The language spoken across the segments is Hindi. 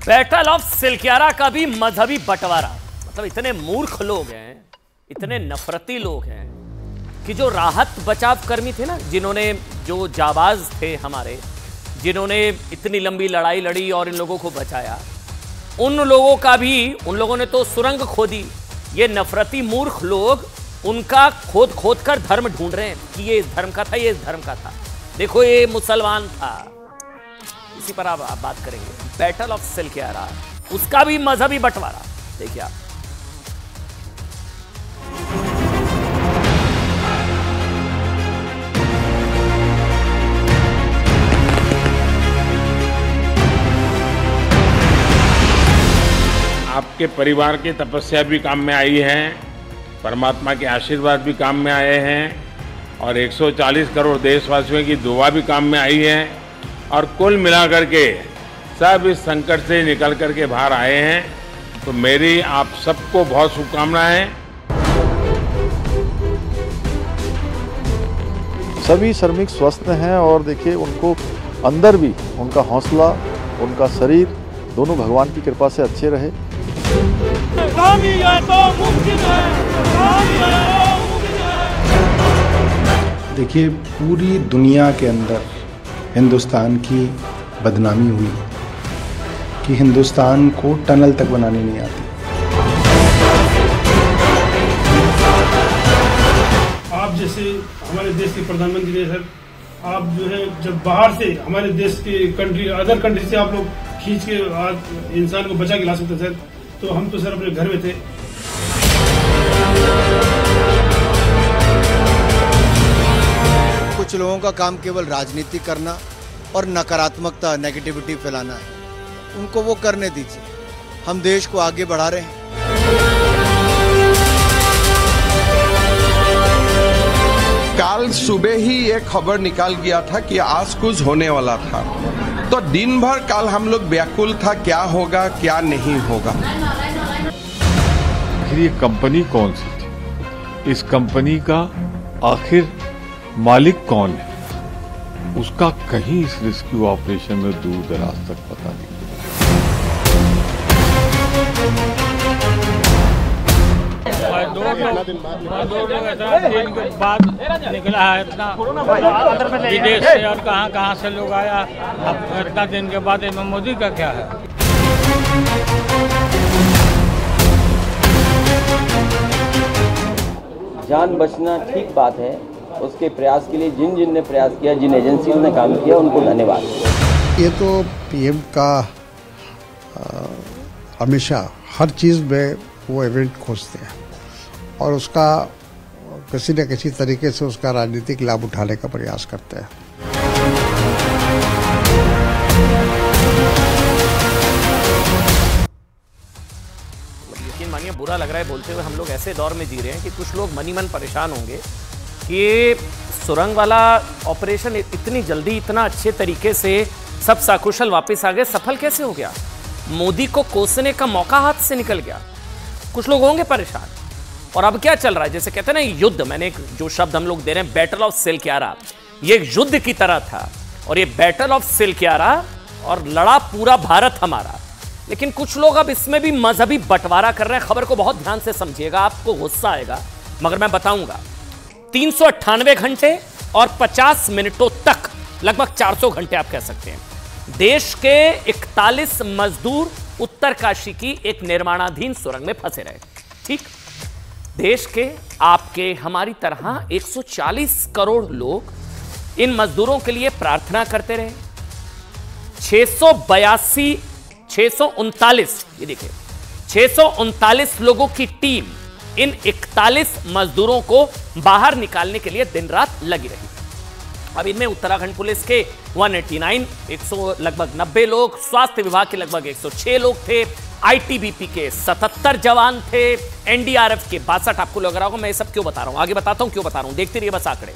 बैटल ऑफ सिलक्यारा का भी मजहबी बंटवारा। मतलब इतने मूर्ख लोग हैं, इतने नफरती लोग हैं कि जो राहत बचाव कर्मी थे ना, जिन्होंने, जो जाबाज थे हमारे, जिन्होंने इतनी लंबी लड़ाई लड़ी और इन लोगों को बचाया, उन लोगों का भी, उन लोगों ने तो सुरंग खोदी। ये नफरती मूर्ख लोग उनका खोद खोद कर धर्म ढूंढ रहे हैं कि ये इस धर्म का था, ये इस धर्म का था, देखो ये मुसलमान था। इसी पर आप बात करेंगे। बैटल ऑफ सिलक्यारा, उसका भी मजहबी बंटवारा। देखिए आप, आपके परिवार की तपस्या भी काम में आई है, परमात्मा के आशीर्वाद भी काम में आए हैं और 140 करोड़ देशवासियों की दुआ भी काम में आई है और कुल मिलाकर के सब इस संकट से निकल करके बाहर आए हैं। तो मेरी आप सबको बहुत शुभकामनाएं। सभी श्रमिक स्वस्थ हैं और देखिए उनको अंदर भी उनका हौसला, उनका शरीर दोनों भगवान की कृपा से अच्छे रहे। देखिए, पूरी दुनिया के अंदर हिंदुस्तान की बदनामी हुई कि हिंदुस्तान को टनल तक बनानी नहीं आती। आप जैसे हमारे देश के प्रधानमंत्री ने सर, आप जो है जब बाहर से हमारे देश के कंट्री, अदर कंट्री से आप लोग खींच के आज इंसान को बचा के ला सकते सर, तो हम तो सर अपने घर में थे। कुछ लोगों का काम केवल राजनीति करना और नकारात्मकता, नेगेटिविटी फैलाना है, उनको वो करने दीजिए। हम देश को आगे बढ़ा रहे हैं। कल सुबह ही एक खबर निकाल गया था कि आज कुछ होने वाला था, तो दिन भर कल हम लोग व्याकुल था, क्या होगा क्या नहीं होगा। ये कंपनी कौन सी थी, इस कंपनी का आखिर मालिक कौन है, उसका कहीं इस रेस्क्यू ऑपरेशन में दूर दराज तक पता नहीं। दो दिन के बाद निकला है, इतना विदेश से और कहाँ से लोग आया। अब इतना दिन के बाद इसमें मोदी का क्या है। जान बचना ठीक बात है, उसके प्रयास के लिए जिन जिन ने प्रयास किया, जिन एजेंसियों ने काम किया, उनको धन्यवाद। ये तो पीएम का हमेशा हर चीज़ में वो इवेंट खोजते हैं और उसका किसी न किसी तरीके से उसका राजनीतिक लाभ उठाने का प्रयास करते हैं। यकीन मानिए, बुरा लग रहा है बोलते हुए, हम लोग ऐसे दौर में जी रहे हैं कि कुछ लोग मनी मन परेशान होंगे कि ये सुरंग वाला ऑपरेशन इतनी जल्दी, इतना अच्छे तरीके से सब सकुशल वापस आ गए, सफल कैसे हो गया? मोदी को कोसने का मौका हाथ से निकल गया। कुछ लोग होंगे परेशान। और अब क्या चल रहा है, जैसे कहते हैं ना युद्ध, मैंने एक जो शब्द हम लोग दे रहे हैं, बैटल ऑफ सिलक्यारा, ये एक युद्ध की तरह था और ये बैटल ऑफ सिलक्यारा, और लड़ा पूरा भारत हमारा। लेकिन कुछ लोग अब इसमें भी मजहबी बंटवारा कर रहे हैं। खबर को बहुत ध्यान से समझिएगा, आपको गुस्सा आएगा मगर मैं बताऊंगा। 398 घंटे और 50 मिनटों तक, लगभग 400 घंटे आप कह सकते हैं, देश के 41 मजदूर उत्तरकाशी की एक निर्माणाधीन सुरंग में फंसे रहे। ठीक, देश के, आपके, हमारी तरह 140 करोड़ लोग इन मजदूरों के लिए प्रार्थना करते रहे। 639, ये देखिए, 639 लोगों की टीम इन 41 मजदूरों को बाहर निकालने के लिए दिन रात लगी रही। अब इनमें उत्तराखंड पुलिस के 189, 100 लगभग 90 लोग, स्वास्थ्य विभाग के लगभग 106 लोग थे, आईटीबीपी के 77 जवान थे, एनडीआरएफ के 62। आपको लग रहा होगा मैं ये सब क्यों बता रहा हूं, आगे बताता हूं क्यों बता रहा हूं, देखते रहिए बस आंकड़े।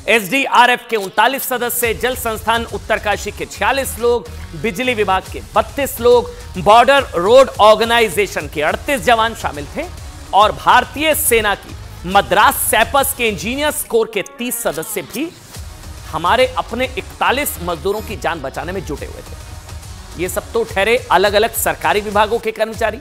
एसडीआरएफ के 39 सदस्य, जल संस्थान उत्तरकाशी के 46 लोग, बिजली विभाग के 32 लोग, बॉर्डर रोड ऑर्गेनाइजेशन के 38 जवान शामिल थे और भारतीय सेना की मद्रास सैपर्स के इंजीनियर्स कोर के 30 सदस्य भी हमारे अपने 41 मजदूरों की जान बचाने में जुटे हुए थे। ये सब तो ठहरे अलग अलग सरकारी विभागों के कर्मचारी।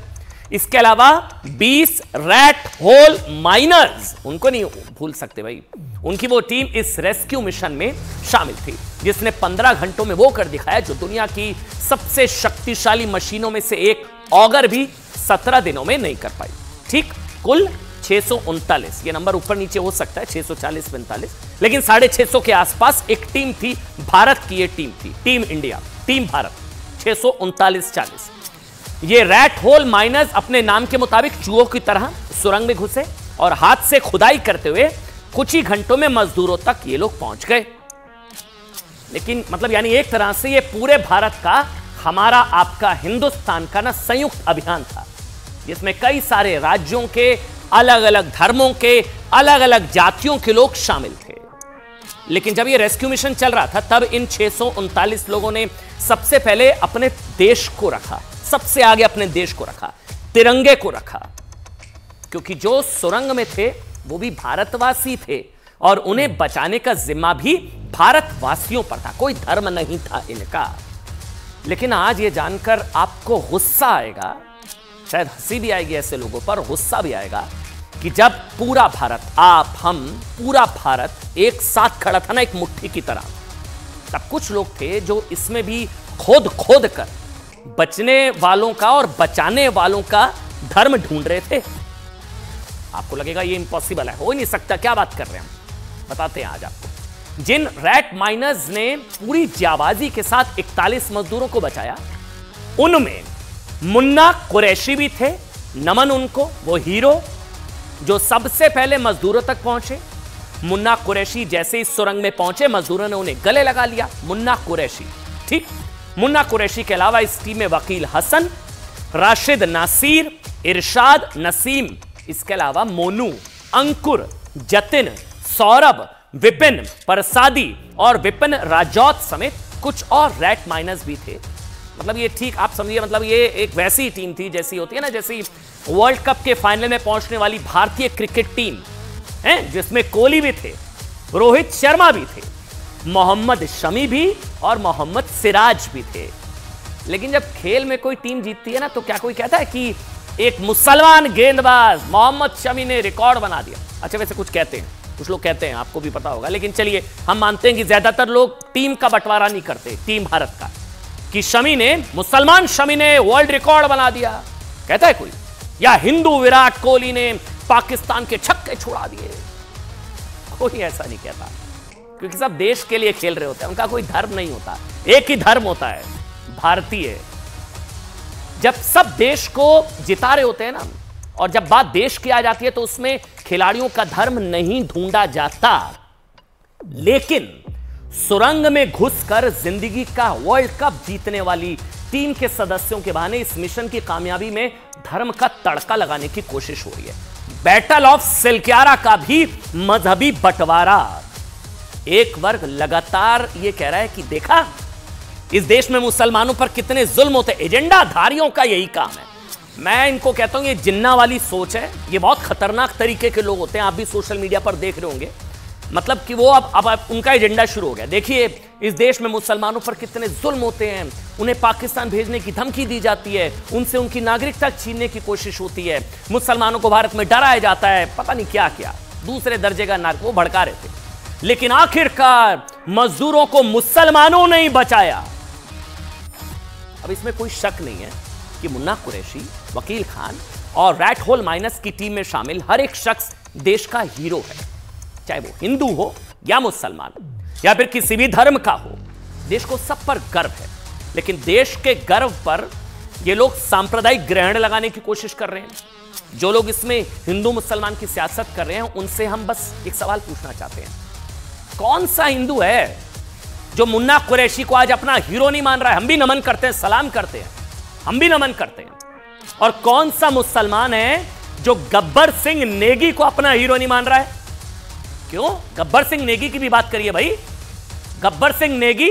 इसके अलावा 20 रैट होल माइनर्स, उनको नहीं भूल सकते भाई, उनकी वो टीम इस रेस्क्यू मिशन में शामिल थी, जिसने 15 घंटों में वो कर दिखाया जो दुनिया की सबसे शक्तिशाली मशीनों में से एक ऑगर भी 17 दिनों में नहीं कर पाई। ठीक, कुल 639, ये नंबर ऊपर नीचे हो सकता है, 640-45, लेकिन 650 के आसपास एक टीम थी, भारत की ये टीम थी, टीम इंडिया, टीम भारत, 639-40। ये रैट होल माइनर्स अपने नाम के मुताबिक चूहों की तरह सुरंग में घुसे और हाथ से खुदाई करते हुए कुछ ही घंटों में मजदूरों तक ये लोग पहुंच गए। लेकिन मतलब यानी एक तरह से ये पूरे भारत का, हमारा आपका हिंदुस्तान का ना संयुक्त अभियान था, जिसमें कई सारे राज्यों के, अलग अलग धर्मों के, अलग अलग जातियों के लोग शामिल थे। लेकिन जब ये रेस्क्यू मिशन चल रहा था तब इन 639 लोगों ने सबसे पहले अपने देश को रखा, सबसे आगे अपने देश को रखा, तिरंगे को रखा, क्योंकि जो सुरंग में थे वो भी भारतवासी थे और उन्हें बचाने का जिम्मा भी भारतवासियों पर था, कोई धर्म नहीं था इनका। लेकिन आज ये जानकर आपको गुस्सा आएगा, शायद हंसी भी आएगी ऐसे लोगों पर, गुस्सा भी आएगा कि जब पूरा भारत, आप, हम, पूरा भारत एक साथ खड़ा था ना एक मुट्ठी की तरह, तब कुछ लोग थे जो इसमें भी खोद खोद कर बचने वालों का और बचाने वालों का धर्म ढूंढ रहे थे। आपको लगेगा ये इम्पॉसिबल है, हो ही नहीं सकता, क्या बात कर रहे हैं हम, बताते हैं आज आपको। जिन रैट माइनर्स ने पूरी जाबाजी के साथ 41 मजदूरों को बचाया, उनमें मुन्ना कुरैशी भी थे, नमन उनको, वो हीरो जो सबसे पहले मजदूरों तक पहुंचे। मुन्ना कुरैशी जैसे इस सुरंग में पहुंचे, मजदूरों ने उन्हें गले लगा लिया, मुन्ना कुरैशी। ठीक, मुन्ना कुरैशी के अलावा इस टीम में वकील हसन, राशिद नासिर, इरशाद, नसीम, इसके अलावा मोनू, अंकुर, जतिन, सौरभ, विपिन परसादी और विपिन राजौत समेत कुछ और रैट माइनर्स भी थे। मतलब ये ठीक आप समझिए, मतलब ये एक वैसी टीम थी जैसी होती है ना, जैसी वर्ल्ड कप के फाइनल में पहुंचने वाली भारतीय क्रिकेट टीम है, जिसमें कोहली भी थे, रोहित शर्मा भी थे, मोहम्मद शमी भी और मोहम्मद सिराज भी थे। लेकिन जब खेल में कोई टीम जीतती है ना, तो क्या कोई कहता है कि एक मुसलमान गेंदबाज मोहम्मद शमी ने रिकॉर्ड बना दिया? अच्छा, वैसे कुछ कहते हैं, कुछ लोग कहते हैं, आपको भी पता होगा, लेकिन चलिए हम मानते हैं कि ज्यादातर लोग टीम का बंटवारा नहीं करते, टीम भारत का, कि शमी ने, मुसलमान शमी ने वर्ल्ड रिकॉर्ड बना दिया, कहता है कोई? या हिंदू विराट कोहली ने पाकिस्तान के छक्के छुड़ा दिए? कोई ऐसा नहीं कहता, क्योंकि सब देश के लिए खेल रहे होते हैं, उनका कोई धर्म नहीं होता, एक ही धर्म होता है, भारतीय। जब सब देश को जिता रहे होते हैं ना, और जब बात देश की आ जाती है तो उसमें खिलाड़ियों का धर्म नहीं ढूंढा जाता। लेकिन सुरंग में घुसकर जिंदगी का वर्ल्ड कप जीतने वाली टीम के सदस्यों के बहाने इस मिशन की कामयाबी में धर्म का तड़का लगाने की कोशिश हो रही है। बैटल ऑफ सिलक्यारा का भी मजहबी बंटवारा। एक वर्ग लगातार यह कह रहा है कि देखा इस देश में मुसलमानों पर कितने जुल्म होते हैं, एजेंडा धारियों का यही काम है। मैं इनको कहता हूं ये जिन्ना वाली सोच है, ये बहुत खतरनाक तरीके के लोग होते हैं, आप भी सोशल मीडिया पर देख रहे होंगे। मतलब कि वो अब उनका एजेंडा शुरू हो गया। देखिए इस देश में मुसलमानों पर कितने जुल्म होते हैं, उन्हें पाकिस्तान भेजने की धमकी दी जाती है, उनसे उनकी नागरिकता छीनने की कोशिश होती है, मुसलमानों को भारत में डराया जाता है, पता नहीं क्या क्या, दूसरे दर्जे का नागरिक, वो भड़का रहे थे। लेकिन आखिरकार मजदूरों को मुसलमानों ने ही बचाया। अब इसमें कोई शक नहीं है कि मुन्ना कुरैशी, वकील खान और रैट होल माइनर्स की टीम में शामिल हर एक शख्स देश का हीरो है, चाहे वो हिंदू हो या मुसलमान या फिर किसी भी धर्म का हो। देश को सब पर गर्व है, लेकिन देश के गर्व पर ये लोग सांप्रदायिक ग्रहण लगाने की कोशिश कर रहे हैं। जो लोग इसमें हिंदू मुसलमान की सियासत कर रहे हैं, उनसे हम बस एक सवाल पूछना चाहते हैं, कौन सा हिंदू है जो मुन्ना कुरैशी को आज अपना हीरो नहीं मान रहा है? हम भी नमन करते हैं, सलाम करते हैं, हम भी नमन करते हैं। और कौन सा मुसलमान है जो गब्बर सिंह नेगी को अपना हीरो नहीं मान रहा है? क्यों? गब्बर सिंह नेगी की भी बात करिए भाई। गब्बर सिंह नेगी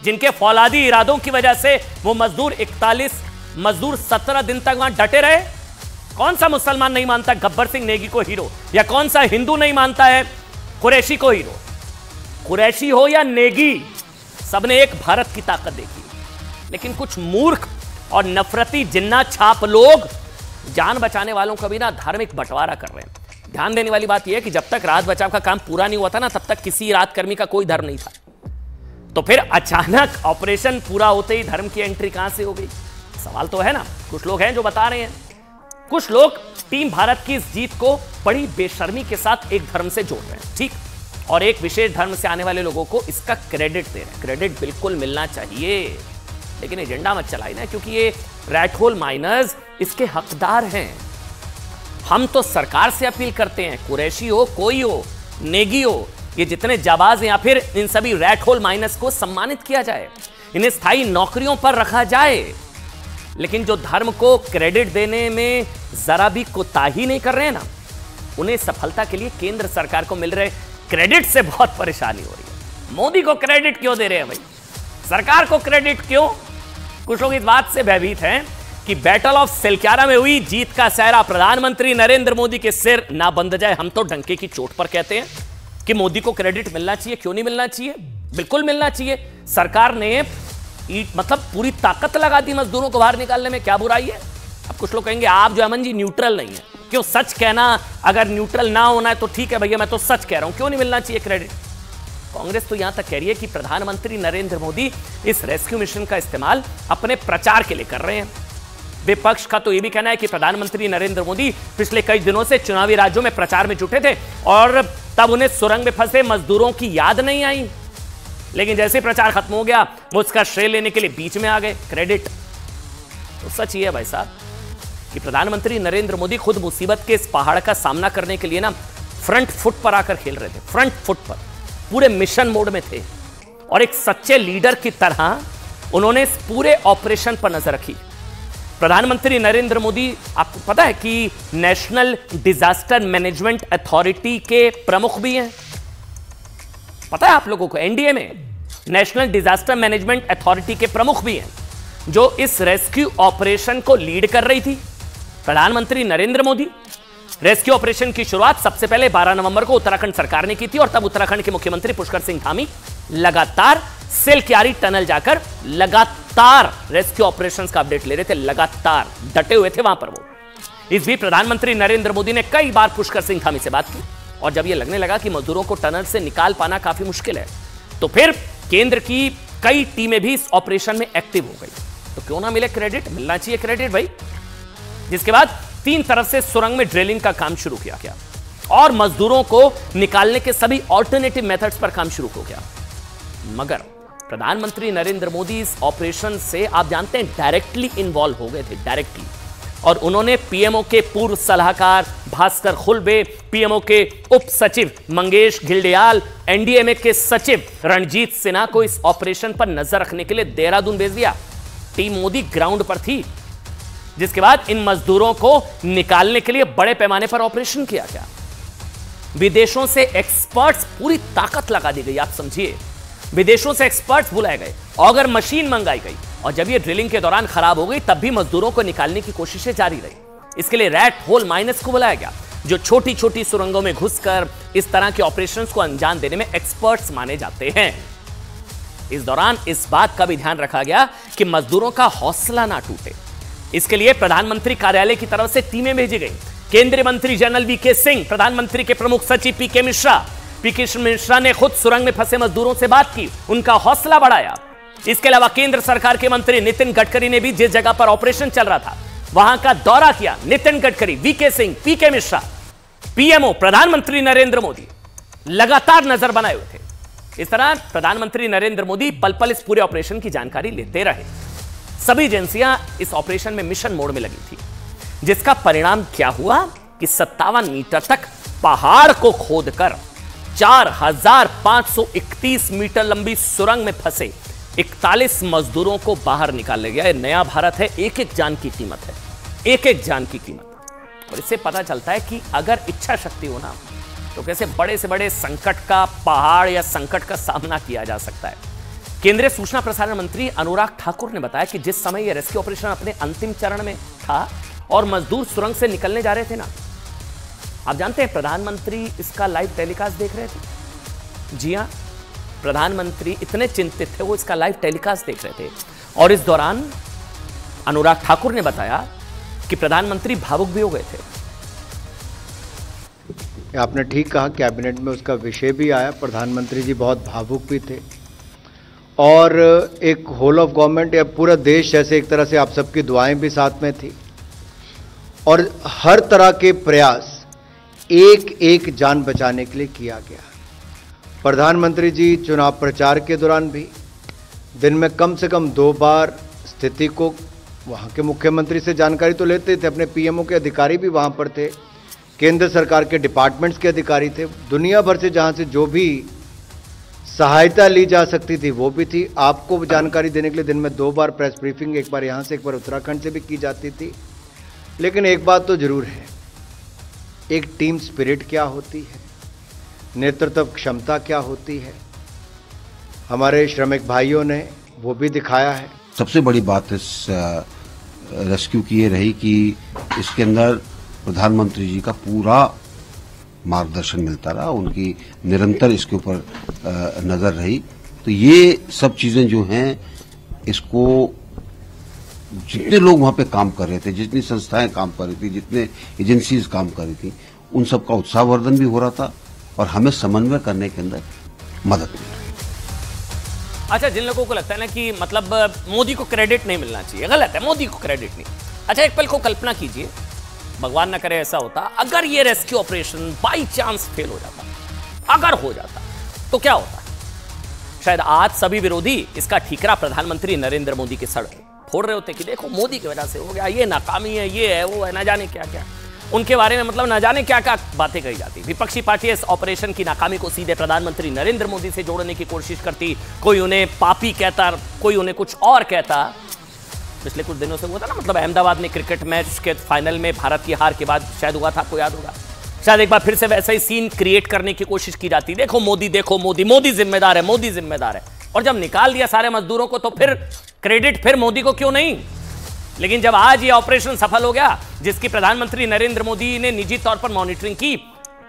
जिनके फौलादी इरादों की वजह से वो मजदूर 17 दिन तक वहां डटे रहे। कौन सा मुसलमान नहीं मानता गब्बर सिंह नेगी को हीरो? या कौन सा हिंदू नहीं मानता है कुरैशी को हीरो? कुरैशी हो या नेगी, सबने एक भारत की ताकत देखी। लेकिन कुछ मूर्ख और नफरती जिन्ना छाप लोग जान बचाने वालों का भी ना धार्मिक बंटवारा कर रहे हैं। ध्यान देने वाली बात यह है कि जब तक राहत बचाव का काम पूरा नहीं हुआ था ना, तब तक किसी राहतकर्मी का कोई धर्म नहीं था। तो फिर अचानक ऑपरेशन पूरा होते ही धर्म की एंट्री कहां से हो गई? सवाल तो है ना। कुछ लोग हैं जो बता रहे हैं, कुछ लोग टीम भारत की इस जीत को बड़ी बेशर्मी के साथ एक धर्म से जोड़ रहे हैं, ठीक, और एक विशेष धर्म से आने वाले लोगों को इसका क्रेडिट दे रहे हैं। क्रेडिट बिल्कुल मिलना चाहिए, लेकिन एजेंडा मत चलाई ना, क्योंकि ये रैट होल माइनर्स इसके हकदार हैं। हम तो सरकार से अपील करते हैं, कुरैशी हो, कोई हो, नेगी हो, ये जितने जाबाज हैं या फिर इन सभी रैट होल माइनर्स को सम्मानित किया जाए, इन्हें स्थायी नौकरियों पर रखा जाए। लेकिन जो धर्म को क्रेडिट देने में जरा भी कोताही नहीं कर रहे हैं ना, उन्हें सफलता के लिए केंद्र सरकार को मिल रहे क्रेडिट से बहुत परेशानी हो रही है। मोदी को क्रेडिट क्यों दे रहे हैं भाई? सरकार को क्रेडिट क्यों? कुछ लोग इस बात से भयभीत हैं कि बैटल ऑफ सिलक्यारा में हुई जीत का सहरा प्रधानमंत्री नरेंद्र मोदी के सिर ना बंध जाए। हम तो डंके की चोट पर कहते हैं कि मोदी को क्रेडिट मिलना चाहिए। क्यों नहीं मिलना चाहिए? बिल्कुल मिलना चाहिए। सरकार ने मतलब पूरी ताकत लगा दी मजदूरों को बाहर निकालने में, क्या बुराई है? अब कुछ लोग कहेंगे आप जो अमन जी न्यूट्रल नहीं है, क्यों? सच कहना, अगर न्यूट्रल ना होना है तो ठीक है भैया, मैं तो सच कह रहा हूं, क्यों नहीं मिलना चाहिए क्रेडिट? कांग्रेस तो यहां तक कह रही है कि प्रधानमंत्री नरेंद्र मोदी इस रेस्क्यू मिशन का इस्तेमाल अपने प्रचार के लिए कर रहे हैं। विपक्ष का तो यह भी कहना है कि प्रधानमंत्री नरेंद्र मोदी पिछले कई दिनों से चुनावी राज्यों में प्रचार में जुटे थे और तब उन्हें सुरंग में फंसे मजदूरों की याद नहीं आई, लेकिन जैसे प्रचार खत्म हो गया वो उसका श्रेय लेने के लिए बीच में आ गए। क्रेडिट तो सच ही है भाई साहब कि प्रधानमंत्री नरेंद्र मोदी खुद मुसीबत के इस पहाड़ का सामना करने के लिए ना फ्रंट फुट पर आकर खेल रहे थे। फ्रंट फुट पर पूरे मिशन मोड में थे और एक सच्चे लीडर की तरह उन्होंने इस पूरे ऑपरेशन पर नजर रखी। प्रधानमंत्री नरेंद्र मोदी, आपको पता है कि नेशनल डिजास्टर मैनेजमेंट अथॉरिटी के प्रमुख भी हैं। पता है आप लोगों को, एनडीए में नेशनल डिजास्टर मैनेजमेंट अथॉरिटी के प्रमुख भी हैं, जो इस रेस्क्यू ऑपरेशन को लीड कर रही थी प्रधानमंत्री नरेंद्र मोदी। रेस्क्यू ऑपरेशन की शुरुआत सबसे पहले 12 नवंबर को उत्तराखंड सरकार ने की थी और तब उत्तराखंड के मुख्यमंत्री पुष्कर सिंह धामी लगातार सिलक्यारी टनल जाकर लगातार रेस्क्यू ऑपरेशंस का अपडेट ले रहे थे, लगातार डटे हुए थे वहां पर वो। इस बीच प्रधानमंत्री नरेंद्र मोदी ने कई बार पुष्कर सिंह धामी से बात की और जब यह लगने लगा कि मजदूरों को टनल से निकाल पाना काफी मुश्किल है, तो फिर केंद्र की कई टीमें भी इस ऑपरेशन में एक्टिव हो गई। तो क्यों ना मिले क्रेडिट? मिलना चाहिए क्रेडिट भाई। जिसके बाद 3 तरफ से सुरंग में ड्रिलिंग का काम शुरू किया गया और मजदूरों को निकालने के सभी ऑल्टरनेटिव मेथड्स पर काम शुरू हो गया। मगर प्रधानमंत्री नरेंद्र मोदी इस ऑपरेशन से, आप जानते हैं, डायरेक्टली इन्वॉल्व हो गए थे, डायरेक्टली। और उन्होंने पीएमओ के पूर्व सलाहकार भास्कर खुलबे, पीएमओ के उप सचिव मंगेश घिल्डियाल, एनडीएमए के सचिव रणजीत सिन्हा को इस ऑपरेशन पर नजर रखने के लिए देहरादून भेज दिया। टीम मोदी ग्राउंड पर थी। जिसके बाद इन मजदूरों को निकालने के लिए बड़े पैमाने पर ऑपरेशन किया गया। विदेशों से एक्सपर्ट्स, पूरी ताकत लगा दी गई। आप समझिए, विदेशों से एक्सपर्ट्स बुलाए गए, ऑगर मशीन मंगाई गई और जब ये ड्रिलिंग के दौरान खराब हो गई तब भी मजदूरों को निकालने की कोशिशें जारी रही। इसके लिए रैट होल माइनर्स को बुलाया गया, जो छोटी छोटी सुरंगों में घुसकर इस तरह के ऑपरेशंस को अंजाम देने में एक्सपर्ट्स माने जाते हैं। इस दौरान इस बात का भी ध्यान रखा गया कि मजदूरों का हौसला ना टूटे। इसके लिए प्रधानमंत्री कार्यालय की तरफ से टीमें भेजी गई। केंद्रीय मंत्री जनरल वीके सिंह, प्रधानमंत्री के प्रमुख सचिव पीके मिश्रा ने खुद सुरंग में फंसे मजदूरों से बात की, उनका हौसला बढ़ाया। इसके अलावा केंद्र सरकार के मंत्री नितिन गडकरी ने भी जिस जगह पर ऑपरेशन चल रहा था वहां का दौरा किया। नितिन गडकरी, वीके सिंह, पीके मिश्रा, पीएमओ प्रधानमंत्री नरेंद्र मोदी लगातार नजर बनाए हुए थे। इस तरह प्रधानमंत्री नरेंद्र मोदी पल पल इस पूरे ऑपरेशन की जानकारी लेते रहे। सभी एजेंसियां इस ऑपरेशन में मिशन मोड में लगी थी, जिसका परिणाम क्या हुआ कि 57 मीटर तक पहाड़ को खोदकर 4531 मीटर लंबी सुरंग में फंसे 41 मजदूरों को बाहर निकाल गया। नया भारत है, एक एक जान की कीमत है, एक एक जान की कीमत। और इससे पता चलता है कि अगर इच्छा शक्ति हो ना तो कैसे बड़े से बड़े संकट का, पहाड़ या संकट का सामना किया जा सकता है। केंद्रीय सूचना प्रसारण मंत्री अनुराग ठाकुर ने बताया कि जिस समय यह रेस्क्यू ऑपरेशन अपने अंतिम चरण में था और मजदूर सुरंग से निकलने जा रहे थे ना, आप जानते हैं प्रधानमंत्री इसका लाइव टेलीकास्ट देख रहे थे। जी हां, प्रधानमंत्री इतने चिंतित थे, वो इसका लाइव टेलीकास्ट देख रहे थे और इस दौरान अनुराग ठाकुर ने बताया कि प्रधानमंत्री भावुक भी हो गए थे। आपने ठीक कहा, कैबिनेट में उसका विषय भी आया। प्रधानमंत्री जी बहुत भावुक भी थे और एक होल ऑफ गवर्नमेंट या पूरा देश जैसे एक तरह से आप सबकी दुआएं भी साथ में थी और हर तरह के प्रयास एक एक जान बचाने के लिए किया गया। प्रधानमंत्री जी चुनाव प्रचार के दौरान भी दिन में कम से कम 2 बार स्थिति को वहाँ के मुख्यमंत्री से जानकारी तो लेते थे, अपने पीएमओ के अधिकारी भी वहाँ पर थे, केंद्र सरकार के डिपार्टमेंट्स के अधिकारी थे, दुनिया भर से जहाँ से जो भी सहायता ली जा सकती थी वो भी थी। आपको जानकारी देने के लिए दिन में 2 बार प्रेस ब्रीफिंग, एक बार यहाँ से एक बार उत्तराखंड से भी की जाती थी। लेकिन एक बात तो जरूर है, एक टीम स्पिरिट क्या होती है, नेतृत्व क्षमता क्या होती है, हमारे श्रमिक भाइयों ने वो भी दिखाया है। सबसे बड़ी बात इस रेस्क्यू की ये रही कि इसके अंदर प्रधानमंत्री जी का पूरा मार्गदर्शन मिलता रहा, उनकी निरंतर इसके ऊपर नजर रही। तो ये सब चीजें जो हैं, इसको जितने लोग वहां पे काम कर रहे थे, जितनी संस्थाएं काम कर रही थी, जितने एजेंसीज काम कर रही थी, उन सबका उत्साहवर्धन भी हो रहा था और हमें समन्वय करने के अंदर मदद मिल रही। अच्छा, जिन लोगों को लगता है ना कि मतलब मोदी को क्रेडिट नहीं मिलना चाहिए, गलत है, मोदी को क्रेडिट नहीं। अच्छा, एक पल को कल्पना कीजिए, भगवान ना करे ऐसा होता, अगर ये rescue operation by chance fail हो जाता, अगर हो जाता तो क्या होता? शायद आज सभी विरोधी इसका ठीकरा प्रधानमंत्री नरेंद्र मोदी के सर फोड़ रहे होते कि देखो मोदी की वजह से हो गया, ये नाकामी है, ये है, वो है, ना जाने क्या क्या उनके बारे में, मतलब ना जाने क्या क्या बातें कही जाती। विपक्षी पार्टी इस ऑपरेशन की नाकामी को सीधे प्रधानमंत्री नरेंद्र मोदी से जोड़ने की कोशिश करती, कोई उन्हें पापी कहता, कोई उन्हें कुछ और कहता। पिछले कुछ दिनों से हुआ था ना, मतलब अहमदाबाद में क्रिकेट मैच के फाइनल में भारत की हार के बाद शायद हुआ था, आपको याद होगा। शायद एक बार फिर से वैसा ही सीन क्रिएट करने की कोशिश की जाती, देखो मोदी मोदी जिम्मेदार है, मोदी जिम्मेदार है। और जब निकाल दिया सारे मजदूरों को तो फिर क्रेडिट फिर मोदी को क्यों नहीं? लेकिन जब आज ये ऑपरेशन सफल हो गया, जिसकी प्रधानमंत्री नरेंद्र मोदी ने निजी तौर पर मॉनिटरिंग की,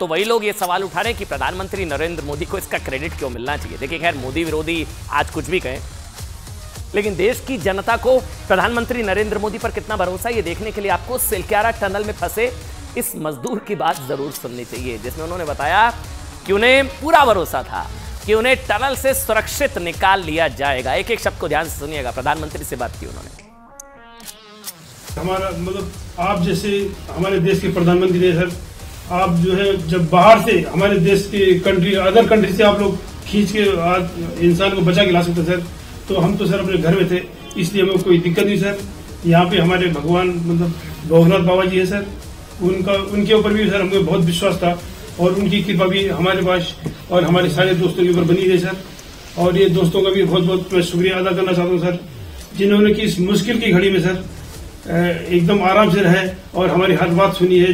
तो वही लोग ये सवाल उठा रहे हैं कि प्रधानमंत्री नरेंद्र मोदी को इसका क्रेडिट क्यों मिलना चाहिए। देखिए, खैर मोदी विरोधी आज कुछ भी कहें, लेकिन देश की जनता को प्रधानमंत्री नरेंद्र मोदी पर कितना भरोसा, ये देखने के लिए आपको सिलक्यारा टनल में फंसे इस मजदूर की बात जरूर सुननी चाहिए, जिसमें उन्होंने बताया कि उन्हें पूरा भरोसा था कि उन्हें टनल से सुरक्षित निकाल लिया जाएगा। एक एक शब्द को ध्यान से सुनिएगा, प्रधानमंत्री से बात की उन्होंने। हमारा मतलब आप जैसे हमारे देश के प्रधानमंत्री ने सर, आप जो है जब बाहर से हमारे देश के कंट्री, अदर कंट्री से आप लोग खींच के इंसान को बचा के ला सकते सर, तो हम तो सर अपने घर में थे, इसलिए हमें कोई दिक्कत नहीं सर। यहाँ पे हमारे भगवान मतलब भोगनाथ बाबा जी है सर, उनके ऊपर भी सर हमें बहुत विश्वास था और उनकी कृपा भी हमारे पास और हमारे सारे दोस्तों के ऊपर बनी रही सर। और ये दोस्तों का भी बहुत बहुत मैं शुक्रिया अदा करना चाहता हूँ सर, जिन्होंने कि इस मुश्किल की घड़ी में सर एकदम आराम से रहे और हमारी हर बात सुनी है।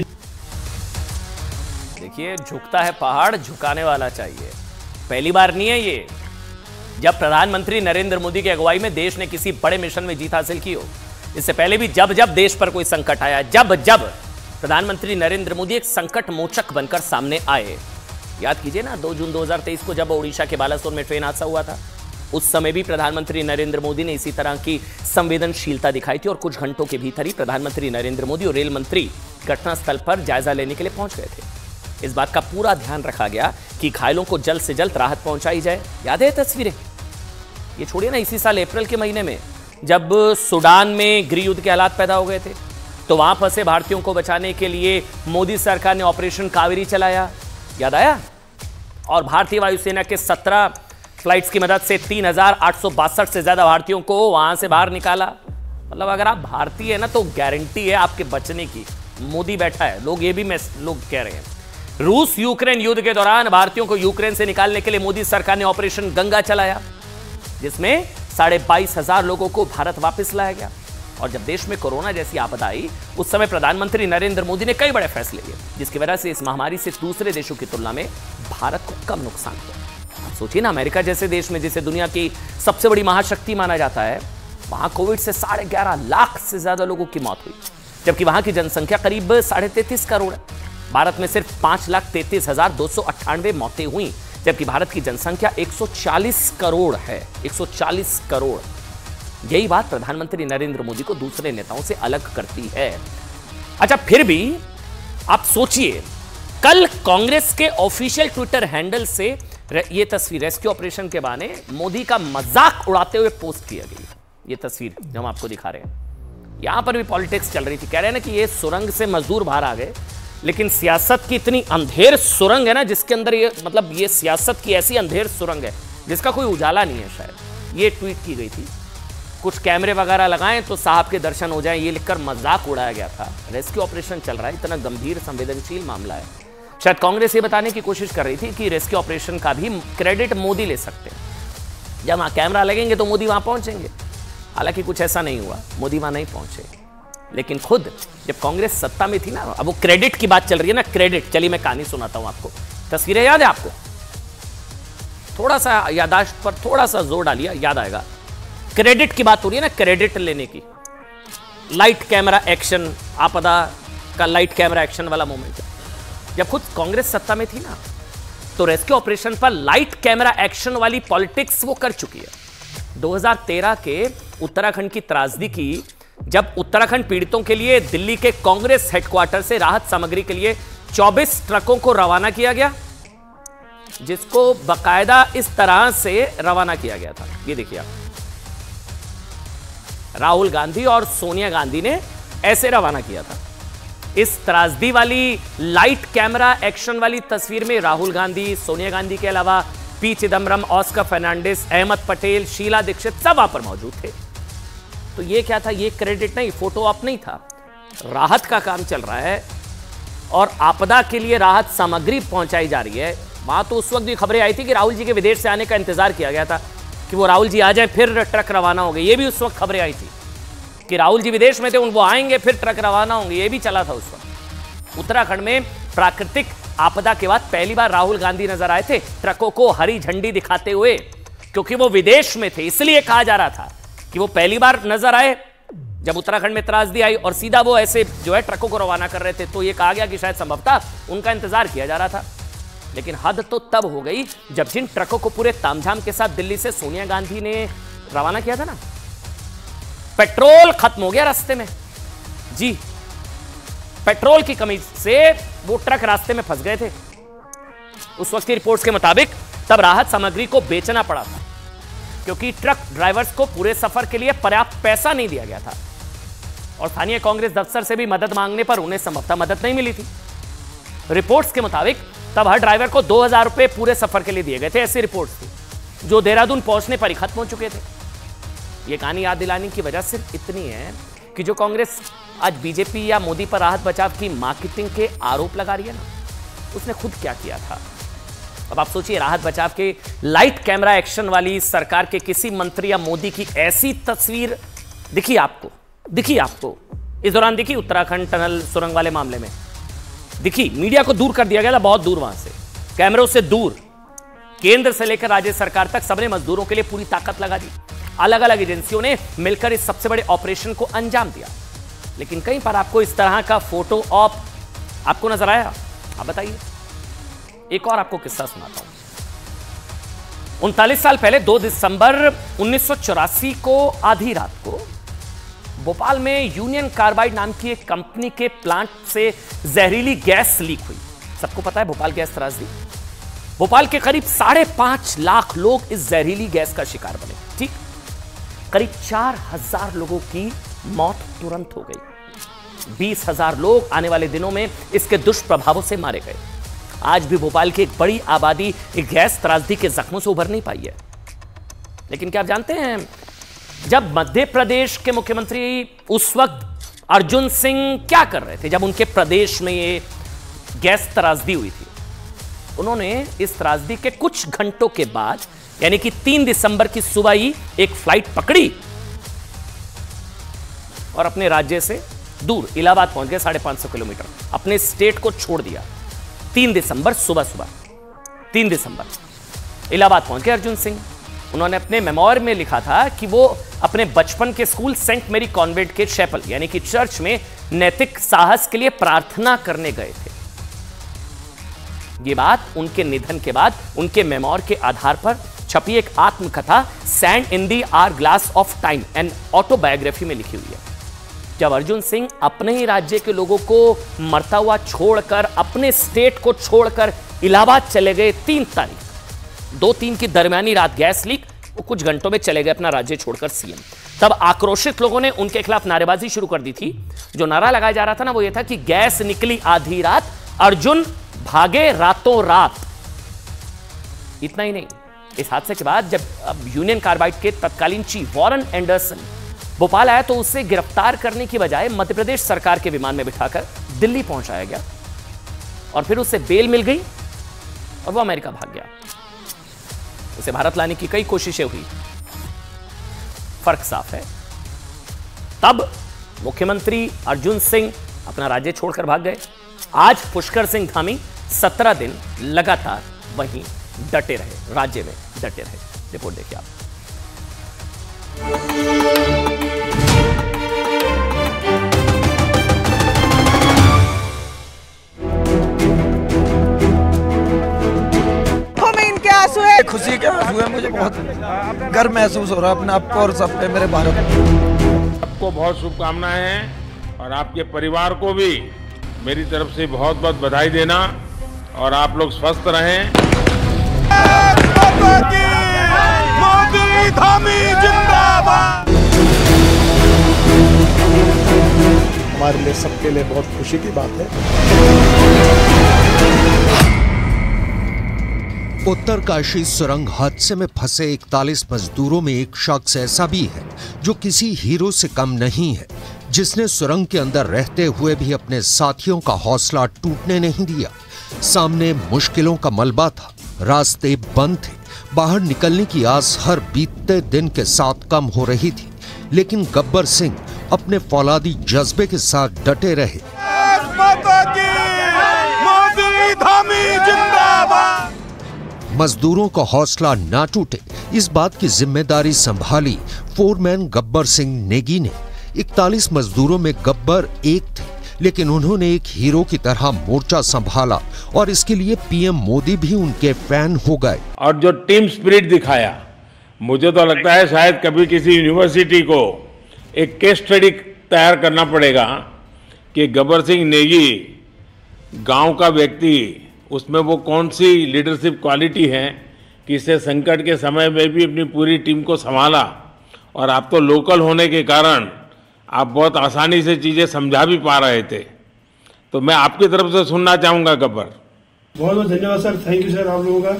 देखिए, झुकता है पहाड़, झुकाने वाला चाहिए। पहली बार नहीं है ये जब प्रधानमंत्री नरेंद्र मोदी की अगुवाई में देश ने किसी बड़े मिशन में जीत हासिल की हो। इससे पहले भी जब जब देश पर कोई संकट आया, जब जब प्रधानमंत्री नरेंद्र मोदी एक संकट मोचक बनकर सामने आए। याद कीजिए ना, 2 जून 2023 को जब ओडिशा के बालासोर में ट्रेन हादसा हुआ था, उस समय भी प्रधानमंत्री नरेंद्र मोदी ने इसी तरह की संवेदनशीलता दिखाई थी और कुछ घंटों के भीतर ही प्रधानमंत्री नरेंद्र मोदी और रेल मंत्री घटनास्थल पर जायजा लेने के लिए पहुंच गए थे। इस बात का पूरा ध्यान रखा गया कि घायलों को जल्द से जल्द राहत पहुंचाई जाए। याद है तस्वीरें? ये छोड़िए ना, इसी साल अप्रैल के महीने में जब सूडान में गृह युद्ध के हालात पैदा हो गए थे, तो वहां फंसे भारतीयों को बचाने के लिए मोदी सरकार ने ऑपरेशन कावेरी चलाया, याद आया? और भारतीय वायुसेना के 17 फ्लाइट्स की मदद से 3862 से ज्यादा भारतीयों को वहां से बाहर निकाला। मतलब अगर आप भारतीय है ना, तो गारंटी है आपके बचने की। मोदी बैठा है, लोग ये भी लोग कह रहे हैं। रूस यूक्रेन युद्ध के दौरान भारतीयों को यूक्रेन से निकालने के लिए मोदी सरकार ने ऑपरेशन गंगा चलाया, जिसमें 22,500 लोगों को भारत वापस लाया गया। और जब देश में कोरोना जैसी आपदा आई, उस समय प्रधानमंत्री नरेंद्र मोदी ने कई बड़े फैसले लिए, जिसकी वजह से इस महामारी से दूसरे देशों की तुलना में भारत को कम नुकसान हुआ। सोचिए ना, अमेरिका जैसे देश में, जिसे दुनिया की सबसे बड़ी महाशक्ति माना जाता है, वहां कोविड से 11.5 लाख से ज्यादा लोगों की मौत हुई, जबकि वहां की जनसंख्या करीब 33.5 करोड़ है। भारत में सिर्फ 5,33,298 मौतें हुई, जबकि भारत की जनसंख्या 140 करोड़ है। 140 करोड़। यही बात प्रधानमंत्री नरेंद्र मोदी को दूसरे नेताओं से अलग करती है। अच्छा, फिर भी आप सोचिए, कल कांग्रेस के ऑफिशियल ट्विटर हैंडल से ये तस्वीर रेस्क्यू ऑपरेशन के बहाने मोदी का मजाक उड़ाते हुए पोस्ट किया गई। ये तस्वीर जो हम आपको दिखा रहे हैं, यहां पर भी पॉलिटिक्स चल रही थी। कह रहे हैं ना कि ये सुरंग से मजदूर बाहर आ गए, लेकिन सियासत की इतनी अंधेर सुरंग है ना, जिसके अंदर ये मतलब ये सियासत की ऐसी अंधेर सुरंग है जिसका कोई उजाला नहीं है। शायद ये ट्वीट की गई थी, कुछ कैमरे वगैरह लगाएं तो साहब के दर्शन हो जाएं, ये लिखकर मजाक उड़ाया गया था। रेस्क्यू ऑपरेशन चल रहा है, इतना गंभीर संवेदनशील मामला है। शायद कांग्रेस ये बताने की कोशिश कर रही थी कि रेस्क्यू ऑपरेशन का भी क्रेडिट मोदी ले सकते हैं। जब वहां कैमरा लगेंगे तो मोदी वहां पहुंचेंगे। हालांकि कुछ ऐसा नहीं हुआ, मोदी वहां नहीं पहुंचे। लेकिन खुद जब कांग्रेस सत्ता में थी ना, अब वो क्रेडिट की बात चल रही है ना, क्रेडिट। चलिए मैं कहानी सुनाता हूं आपको। तस्वीरें याद है आपको? थोड़ा सा यादाश्त पर थोड़ा सा जोर डालिए, याद आएगा। क्रेडिट की बात हो रही है ना, क्रेडिट लेने की। लाइट कैमरा एक्शन, आपदा का लाइट कैमरा एक्शन वाला मोमेंट। जब खुद कांग्रेस सत्ता में थी ना, तो रेस्क्यू ऑपरेशन पर लाइट कैमरा एक्शन वाली पॉलिटिक्स वो कर चुकी है। 2013 के उत्तराखंड की त्रासदी की, जब उत्तराखंड पीड़ितों के लिए दिल्ली के कांग्रेस हेडक्वार्टर से राहत सामग्री के लिए 24 ट्रकों को रवाना किया गया, जिसको बाकायदा इस तरह से रवाना किया गया था। ये देखिए आप, राहुल गांधी और सोनिया गांधी ने ऐसे रवाना किया था। इस त्रासदी वाली लाइट कैमरा एक्शन वाली तस्वीर में राहुल गांधी, सोनिया गांधी के अलावा पी चिदम्बरम, ऑस्कर फर्नांडिस, अहमद पटेल, शीला दीक्षित सब वहां पर मौजूद थे। तो ये क्या था? ये क्रेडिट नहीं, फोटो ऑप नहीं था। राहत का काम चल रहा है और आपदा के लिए राहत सामग्री पहुंचाई जा रही है। वहां तो उस वक्त भी खबरें आई थी कि राहुल जी के विदेश से आने का इंतजार किया गया था कि वो राहुल जी आ जाए फिर ट्रक रवाना हो गए। ये भी उस वक्त खबरें आई थी कि राहुल जी विदेश में थे, वो आएंगे फिर ट्रक रवाना होंगे। ये भी चला था उस वक्त। उत्तराखंड में प्राकृतिक आपदा के बाद पहली बार राहुल गांधी नजर आए थे ट्रकों को हरी झंडी दिखाते हुए, क्योंकि वो विदेश में थे, इसलिए कहा जा रहा था कि वो पहली बार नजर आए जब उत्तराखंड में त्रासदी आई और सीधा वो ऐसे जो है ट्रकों को रवाना कर रहे थे। तो ये कहा गया कि शायद संभवतः उनका इंतजार किया जा रहा था। लेकिन हद तो तब हो गई जब जिन ट्रकों को पूरे तामझाम के साथ दिल्ली से सोनिया गांधी ने रवाना किया था ना, पेट्रोल खत्म हो गया रास्ते में। जी, पेट्रोल की कमी से वो ट्रक रास्ते में फंस गए थे। उस वक्त की रिपोर्ट्स के मुताबिक तब राहत सामग्री को बेचना पड़ा था, क्योंकि ट्रक ड्राइवर्स को पूरे सफर के लिए पर्याप्त पैसा नहीं दिया गया था और स्थानीय कांग्रेस दफ्तर से भी मदद मांगने पर उन्हें संभवतः मदद नहीं मिली थी। रिपोर्ट्स के मुताबिक तब हर ड्राइवर को 2000 रुपए पूरे सफर के लिए दिए गए थे, ऐसी रिपोर्ट्स थी, जो देहरादून पहुंचने पर ही खत्म हो चुके थे। यह कहानी याद दिलाने की वजह सिर्फ इतनी है कि जो कांग्रेस आज बीजेपी या मोदी पर राहत बचाव की मार्केटिंग के आरोप लगा रही है ना, उसने खुद क्या किया था। अब आप सोचिए, राहत बचाव के लाइट कैमरा एक्शन वाली सरकार के किसी मंत्री या मोदी की ऐसी तस्वीर दिखी आपको इस दौरान दिखी? उत्तराखंड टनल सुरंग वाले मामले में दिखी? मीडिया को दूर कर दिया गया था, बहुत दूर, वहां से कैमरों से दूर। केंद्र से लेकर राज्य सरकार तक सबने मजदूरों के लिए पूरी ताकत लगा दी। अलग अलग एजेंसियों ने मिलकर इस सबसे बड़े ऑपरेशन को अंजाम दिया। लेकिन कहीं पर आपको इस तरह का फोटो ऑप आपको नजर आया? आप बताइए। एक और आपको किस्सा सुनाता हूं। 39 साल पहले 2 दिसंबर 1984 को आधी रात को भोपाल में यूनियन कार्बाइड नाम की एक कंपनी के प्लांट से जहरीली गैस लीक हुई। सबको पता है भोपाल गैस त्रासदी। भोपाल के करीब 5.5 लाख लोग इस जहरीली गैस का शिकार बने। ठीक, करीब 4000 लोगों की मौत तुरंत हो गई। 20,000 लोग आने वाले दिनों में इसके दुष्प्रभावों से मारे गए। आज भी भोपाल की एक बड़ी आबादी गैस त्रासदी के जख्मों से उभर नहीं पाई है। लेकिन क्या आप जानते हैं, जब मध्य प्रदेश के मुख्यमंत्री उस वक्त अर्जुन सिंह क्या कर रहे थे, जब उनके प्रदेश में ये गैस त्रासदी हुई थी, उन्होंने इस त्रासदी के कुछ घंटों के बाद यानी कि 3 दिसंबर की सुबह ही एक फ्लाइट पकड़ी और अपने राज्य से दूर इलाहाबाद पहुंच गए। 550 किलोमीटर अपने स्टेट को छोड़ दिया। 3 दिसंबर सुबह 3 दिसंबर इलाहाबाद पहुंच गए अर्जुन सिंह। उन्होंने अपने मेमोयर में लिखा था कि वो अपने बचपन के स्कूल सेंट मेरी कॉन्वेंट के चैपल यानी कि चर्च में नैतिक साहस के लिए प्रार्थना करने गए थे। ये बात उनके निधन के बाद उनके मेमोयर के आधार पर छपी एक आत्मकथा sand in the hourglass of time an autobiography में लिखी हुई है। जब अर्जुन सिंह अपने ही राज्य के लोगों को मरता हुआ छोड़कर, अपने स्टेट को छोड़कर इलाहाबाद चले गए 3 तारीख, 2-3 की दरमियानी रात गैस लीक, वो कुछ घंटों में चले गए अपना राज्य छोड़कर सीएम। तब आक्रोशित लोगों ने उनके खिलाफ नारेबाजी शुरू कर दी थी। जो नारा लगाया जा रहा था ना, वो ये था कि गैस निकली आधी रात, अर्जुन भागे रातों रात। इतना ही नहीं, इस हादसे के बाद जब यूनियन कार्बाइड के तत्कालीन चीफ वॉरेन एंडरसन भोपाल आया तो उसे गिरफ्तार करने की बजाय मध्य प्रदेश सरकार के विमान में बिठाकर दिल्ली पहुंचाया गया और फिर उसे बेल मिल गई और वो अमेरिका भाग गया। उसे भारत लाने की कई कोशिशें हुई, फर्क साफ है। तब मुख्यमंत्री अर्जुन सिंह अपना राज्य छोड़कर भाग गए। आज पुष्कर सिंह धामी 17 दिन लगातार वहीं डटे रहे, राज्य में डटे रहे। रिपोर्ट देखिए आप। खुशी के आंसू है, मुझे बहुत गर्व महसूस हो रहा है अपने आप को और सब पे, मेरे भारत को। आपको बहुत शुभकामनाएं हैं और आपके परिवार को भी मेरी तरफ से बहुत बहुत बधाई देना और आप लोग स्वस्थ रहें। मोदी धामी जिंदाबाद। हमारे लिए, सबके लिए बहुत खुशी की बात है। उत्तरकाशी सुरंग हादसे में फंसे 41 मजदूरों में एक शख्स ऐसा भी है जो किसी हीरो से कम नहीं है, जिसने सुरंग के अंदर रहते हुए भी अपने साथियों का हौसला टूटने नहीं दिया। सामने मुश्किलों का मलबा था, रास्ते बंद थे, बाहर निकलने की आस हर बीतते दिन के साथ कम हो रही थी, लेकिन गब्बर सिंह अपने फौलादी जज्बे के साथ डटे रहे। मजदूरों का हौसला ना टूटे, इस बात की जिम्मेदारी संभाली फोरमैन गब्बर सिंह नेगी ने। 41 मजदूरों में गब्बर एक थे, लेकिन उन्होंने एक हीरो की तरह मोर्चा संभाला और इसके लिए पीएम मोदी भी उनके फैन हो गए। और जो टीम स्पिरिट दिखाया, मुझे तो लगता है शायद कभी किसी यूनिवर्सिटी को एक केस स्टडी तैयार करना पड़ेगा कि गब्बर सिंह नेगी गांव का व्यक्ति, उसमें वो कौन सी लीडरशिप क्वालिटी है कि इससे संकट के समय में भी अपनी पूरी टीम को संभाला। और आप तो लोकल होने के कारण आप बहुत आसानी से चीज़ें समझा भी पा रहे थे, तो मैं आपकी तरफ से सुनना चाहूँगा गब्बर। बहुत बहुत धन्यवाद सर, थैंक यू सर आप लोगों का।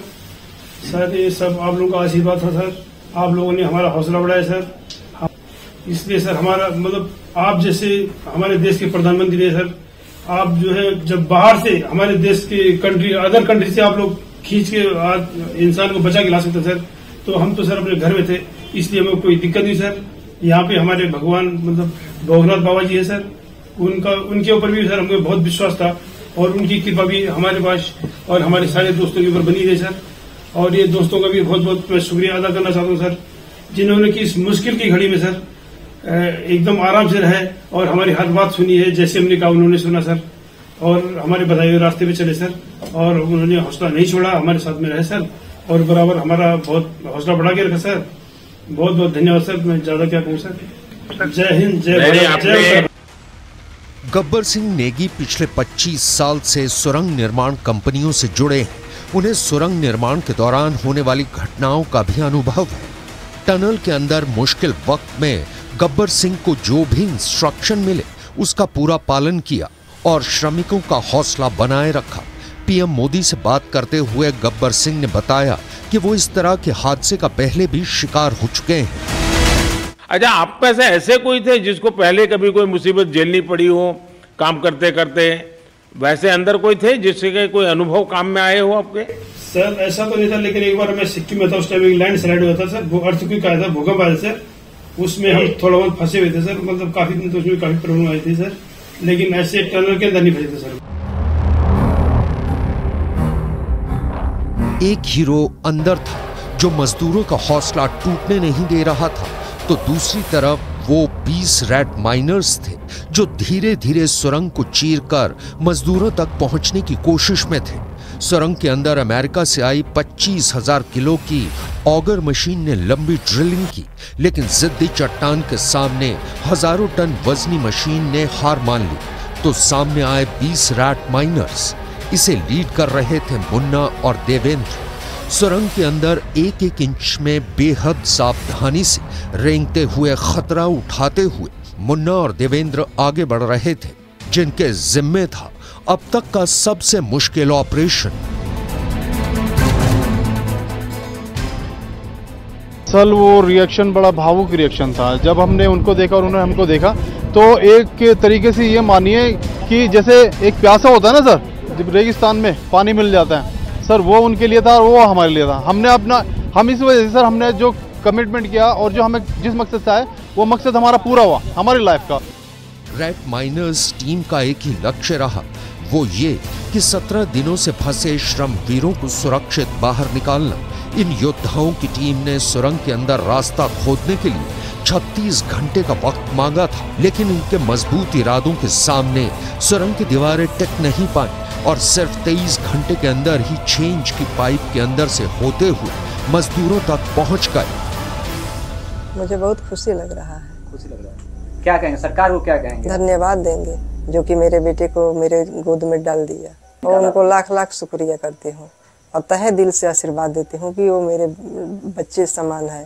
सर ये सब आप लोगों का आशीर्वाद था सर, आप लोगों ने हमारा हौसला बढ़ाया सर। इसलिए सर हमारा मतलब आप जैसे हमारे देश के प्रधानमंत्री थे सर, आप जो है जब बाहर से हमारे देश के अदर कंट्री से आप लोग खींच के इंसान को बचा के ला सकते सर, तो हम तो सर अपने घर में थे, इसलिए हमें कोई दिक्कत नहीं सर। यहाँ पे हमारे भगवान मतलब भोगनाथ बाबा जी है सर, उनके ऊपर भी सर हमें बहुत विश्वास था और उनकी कृपा भी हमारे पास और हमारे सारे दोस्तों के ऊपर बनी रही सर। और ये दोस्तों का भी बहुत बहुत मैं शुक्रिया अदा करना चाहता हूँ सर, जिन्होंने कि इस मुश्किल की घड़ी में सर एकदम आराम से रहे और हमारी हर बात सुनी है, जैसे हमने कहा उन्होंने सुना सर और हमारे बताए हुए रास्ते पे चले सर और उन्होंने हौसला नहीं छोड़ा, हमारे साथ में रहे सर और बराबर हमारा बहुत हौसला बढ़ा के रखा सर। बहुत बहुत धन्यवाद सर, मैं ज्यादा क्या कहूँ सर। जय हिंद, जय भारत। गब्बर सिंह नेगी पिछले 25 साल से सुरंग निर्माण कंपनियों से जुड़े हैं। उन्हें सुरंग निर्माण के दौरान होने वाली घटनाओं का भी अनुभव है। टनल के अंदर मुश्किल वक्त में गब्बर सिंह को जो भी इंस्ट्रक्शन मिले उसका पूरा पालन किया और श्रमिकों का हौसला बनाए रखा। पीएम मोदी से बात करते हुए गब्बर सिंह ने बताया कि वो इस तरह के हादसे का पहले भी शिकार हो चुके हैं। अच्छा, आप में से ऐसे कोई थे जिसको पहले कभी कोई मुसीबत झेलनी पड़ी हो काम करते करते? वैसे अंदर कोई थे जिसके कोई अनुभव काम में आए हो आपके? सर ऐसा तो नहीं था, लेकिन एक बार मैं सिक्किम में था, उस टाइम लैंड स्लाइड हुआ था सर, अर्थक्वेक आया था, भूकंप आया सर, उसमें हम थोड़ा बहुत फंसे हुए थे सर, मतलब काफी दिन तो उसमें काफी प्रॉब्लम आई थी सर, लेकिन ऐसे टनल के अंदर नहीं फंसे थे सर। एक हीरो अंदर था जो मजदूरों का हौसला टूटने नहीं दे रहा था, तो दूसरी तरफ वो 20 रैट माइनर्स थे जो धीरे धीरे सुरंग को चीरकर मजदूरों तक पहुंचने की कोशिश में थे। सुरंग के अंदर अमेरिका से आई 25,000 किलो की ऑगर मशीन ने लंबी ड्रिलिंग की, लेकिन जिद्दी चट्टान के सामने हजारों टन वजनी मशीन ने हार मान ली। तो सामने आए 20 रैट माइनर्स। इसे लीड कर रहे थे मुन्ना और देवेंद्र। सुरंग के अंदर एक एक इंच में बेहद सावधानी से रेंगते हुए, खतरा उठाते हुए मुन्ना और देवेंद्र आगे बढ़ रहे थे, जिनके जिम्मे था अब तक का सबसे मुश्किल ऑपरेशन। असल वो रिएक्शन बड़ा भावुक रिएक्शन था। जब हमने उनको देखा और उन्होंने हमको देखा तो एक तरीके से ये मानिए कि जैसे एक प्यासा होता है ना सर, जब रेगिस्तान में पानी मिल जाता है सर, वो उनके लिए था और वो हमारे लिए था। हम इस वजह से सर हमने जो कमिटमेंट किया और जो हमें जिस मकसद से आए वो मकसद हमारा पूरा हुआ, हमारी लाइफ का। रैट माइनर्स टीम का एक ही लक्ष्य रहा, वो ये कि 17 दिनों से फंसे श्रम वीरों को सुरक्षित बाहर निकालना। इन योद्धाओं की टीम ने सुरंग के अंदर रास्ता खोदने के लिए 36 घंटे का वक्त मांगा था, लेकिन इनके मजबूत इरादों के सामने सुरंग की दीवारें टिक नहीं पाई और सिर्फ 23 घंटे के अंदर ही 6 इंच की पाइप के अंदर से होते हुए मजदूरों तक पहुंच गए। मुझे बहुत खुशी लग रहा है। खुशी लग रहा है। क्या कहेंगे सरकार को, क्या कहेंगे? धन्यवाद देंगे जो कि मेरे बेटे को मेरे गोद में डाल दिया, और उनको लाख लाख शुक्रिया करती हूँ और तहे दिल से आशीर्वाद देती हूँ कि वो मेरे बच्चे समान है,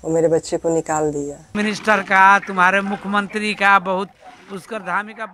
वो मेरे बच्चे को निकाल दिया। मिनिस्टर का, तुम्हारे मुख्यमंत्री का, बहुत पुष्कर धामी का